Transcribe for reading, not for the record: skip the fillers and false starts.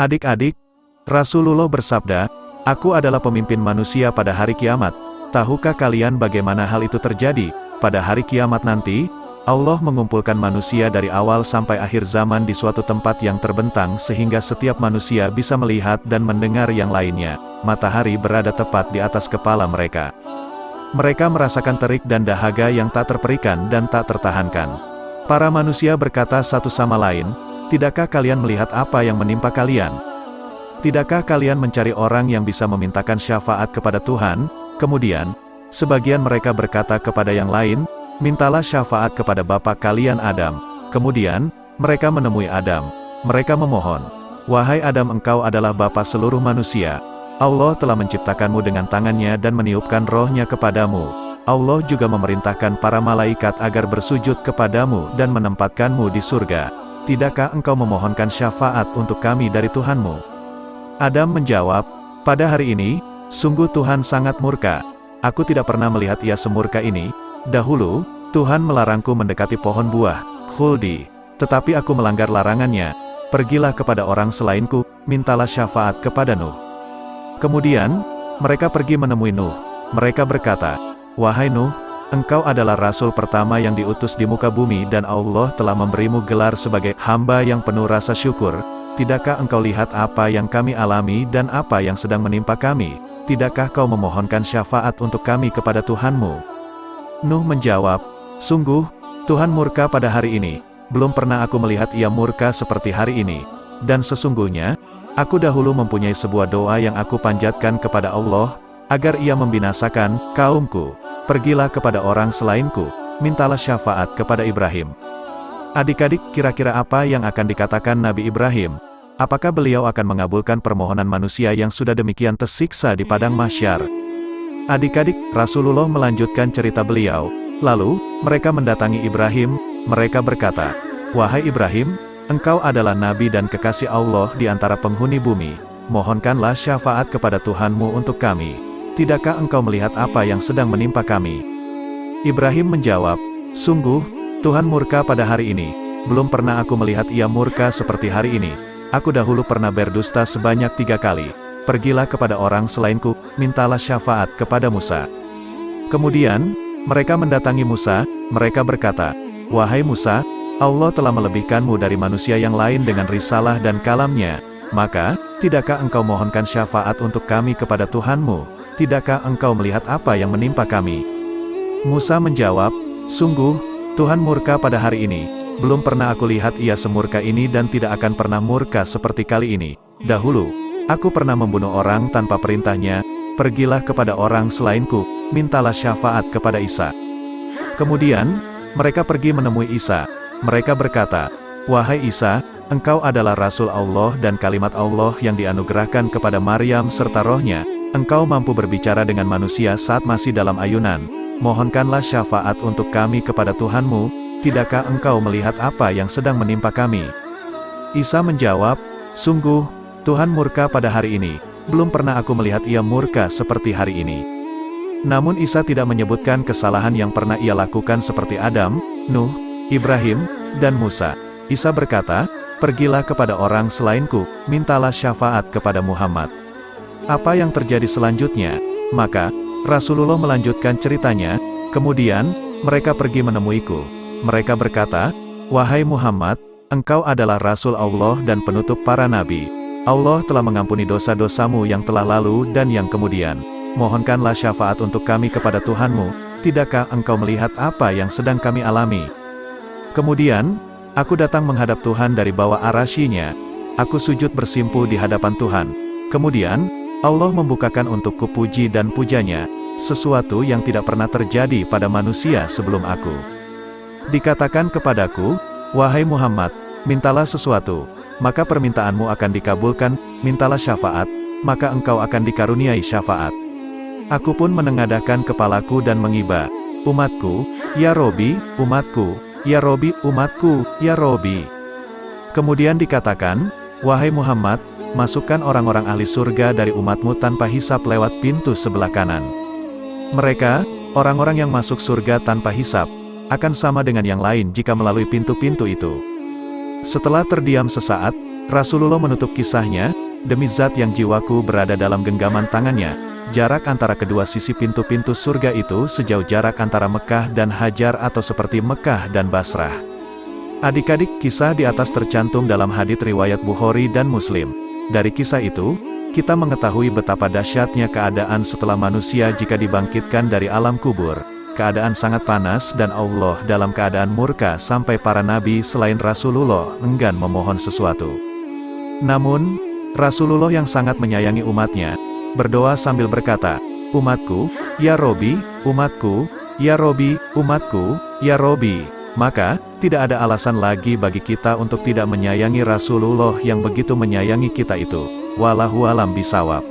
Adik-adik, Rasulullah bersabda, "Aku adalah pemimpin manusia pada hari kiamat. Tahukah kalian bagaimana hal itu terjadi? Pada hari kiamat nanti, Allah mengumpulkan manusia dari awal sampai akhir zaman di suatu tempat yang terbentang sehingga setiap manusia bisa melihat dan mendengar yang lainnya. Matahari berada tepat di atas kepala mereka. Mereka merasakan terik dan dahaga yang tak terperikan dan tak tertahankan. Para manusia berkata satu sama lain, 'Tidakkah kalian melihat apa yang menimpa kalian? Tidakkah kalian mencari orang yang bisa memintakan syafaat kepada Tuhan?' Kemudian, sebagian mereka berkata kepada yang lain, 'Mintalah syafaat kepada bapa kalian Adam.' Kemudian, mereka menemui Adam. Mereka memohon, 'Wahai Adam, engkau adalah bapa seluruh manusia. Allah telah menciptakanmu dengan tangannya dan meniupkan rohnya kepadamu. Allah juga memerintahkan para malaikat agar bersujud kepadamu dan menempatkanmu di surga. Tidakkah engkau memohonkan syafaat untuk kami dari Tuhanmu?' Adam menjawab, 'Pada hari ini, sungguh Tuhan sangat murka. Aku tidak pernah melihat ia semurka ini. Dahulu, Tuhan melarangku mendekati pohon buah, khuldi. Tetapi aku melanggar larangannya. Pergilah kepada orang selainku, mintalah syafaat kepada Nuh.' Kemudian, mereka pergi menemui Nuh. Mereka berkata, 'Wahai Nuh, engkau adalah rasul pertama yang diutus di muka bumi dan Allah telah memberimu gelar sebagai hamba yang penuh rasa syukur. Tidakkah engkau lihat apa yang kami alami dan apa yang sedang menimpa kami? Tidakkah kau memohonkan syafaat untuk kami kepada Tuhanmu?' Nuh menjawab, 'Sungguh, Tuhan murka pada hari ini. Belum pernah aku melihat ia murka seperti hari ini. Dan sesungguhnya, aku dahulu mempunyai sebuah doa yang aku panjatkan kepada Allah, agar ia membinasakan kaumku. Pergilah kepada orang selainku, mintalah syafaat kepada Ibrahim.' Adik-adik, kira-kira apa yang akan dikatakan Nabi Ibrahim? Apakah beliau akan mengabulkan permohonan manusia yang sudah demikian tersiksa di padang mahsyar? Adik-adik, Rasulullah melanjutkan cerita beliau. Lalu, mereka mendatangi Ibrahim. Mereka berkata, 'Wahai Ibrahim, engkau adalah nabi dan kekasih Allah di antara penghuni bumi. Mohonkanlah syafaat kepada Tuhanmu untuk kami. Tidakkah engkau melihat apa yang sedang menimpa kami?' Ibrahim menjawab, 'Sungguh, Tuhan murka pada hari ini. Belum pernah aku melihat ia murka seperti hari ini. Aku dahulu pernah berdusta sebanyak 3 kali. Pergilah kepada orang selainku, mintalah syafaat kepada Musa.' Kemudian, mereka mendatangi Musa. Mereka berkata, 'Wahai Musa, Allah telah melebihkanmu dari manusia yang lain dengan risalah dan kalamnya. Maka, tidakkah engkau mohonkan syafaat untuk kami kepada Tuhanmu? Tidakkah engkau melihat apa yang menimpa kami?' Musa menjawab, 'Sungguh, Tuhan murka pada hari ini. Belum pernah aku lihat ia semurka ini dan tidak akan pernah murka seperti kali ini. Dahulu, aku pernah membunuh orang tanpa perintahnya. Pergilah kepada orang selainku, mintalah syafaat kepada Isa.' Kemudian, mereka pergi menemui Isa. Mereka berkata, 'Wahai Isa, engkau adalah Rasul Allah dan kalimat Allah yang dianugerahkan kepada Maryam serta rohnya. Engkau mampu berbicara dengan manusia saat masih dalam ayunan. Mohonkanlah syafaat untuk kami kepada Tuhanmu. Tidakkah engkau melihat apa yang sedang menimpa kami?' Isa menjawab, 'Sungguh, Tuhan murka pada hari ini. Belum pernah aku melihat ia murka seperti hari ini.' Namun Isa tidak menyebutkan kesalahan yang pernah ia lakukan seperti Adam, Nuh, Ibrahim, dan Musa. Isa berkata, 'Pergilah kepada orang selainku, mintalah syafaat kepada Muhammad.' Apa yang terjadi selanjutnya? Maka, Rasulullah melanjutkan ceritanya. Kemudian, mereka pergi menemuiku. Mereka berkata, 'Wahai Muhammad, engkau adalah Rasul Allah dan penutup para nabi. Allah telah mengampuni dosa-dosamu yang telah lalu dan yang kemudian. Mohonkanlah syafaat untuk kami kepada Tuhanmu. Tidakkah engkau melihat apa yang sedang kami alami?' Kemudian, aku datang menghadap Tuhan dari bawah arasy-Nya. Aku sujud bersimpuh di hadapan Tuhan. Kemudian, Allah membukakan untukku puji dan pujanya, sesuatu yang tidak pernah terjadi pada manusia sebelum aku. Dikatakan kepadaku, 'Wahai Muhammad, mintalah sesuatu, maka permintaanmu akan dikabulkan, mintalah syafaat, maka engkau akan dikaruniai syafaat.' Aku pun menengadahkan kepalaku dan mengiba, 'Umatku, ya Robi, umatku, ya Robi, umatku, ya Robi.' Kemudian dikatakan, 'Wahai Muhammad, masukkan orang-orang ahli surga dari umatmu tanpa hisab lewat pintu sebelah kanan.' Mereka, orang-orang yang masuk surga tanpa hisab, akan sama dengan yang lain jika melalui pintu-pintu itu. Setelah terdiam sesaat, Rasulullah menutup kisahnya, "Demi zat yang jiwaku berada dalam genggaman tangannya, jarak antara kedua sisi pintu-pintu surga itu sejauh jarak antara Mekah dan Hajar atau seperti Mekah dan Basrah." Adik-adik, kisah di atas tercantum dalam hadits riwayat Bukhari dan Muslim. Dari kisah itu, kita mengetahui betapa dahsyatnya keadaan setelah manusia jika dibangkitkan dari alam kubur. Keadaan sangat panas dan Allah dalam keadaan murka sampai para nabi selain Rasulullah enggan memohon sesuatu. Namun, Rasulullah yang sangat menyayangi umatnya, berdoa sambil berkata, "Umatku, ya Robi, umatku, ya Robi, umatku, ya Robi." Maka, tidak ada alasan lagi bagi kita untuk tidak menyayangi Rasulullah yang begitu menyayangi kita itu. Wallahu alam bisawab.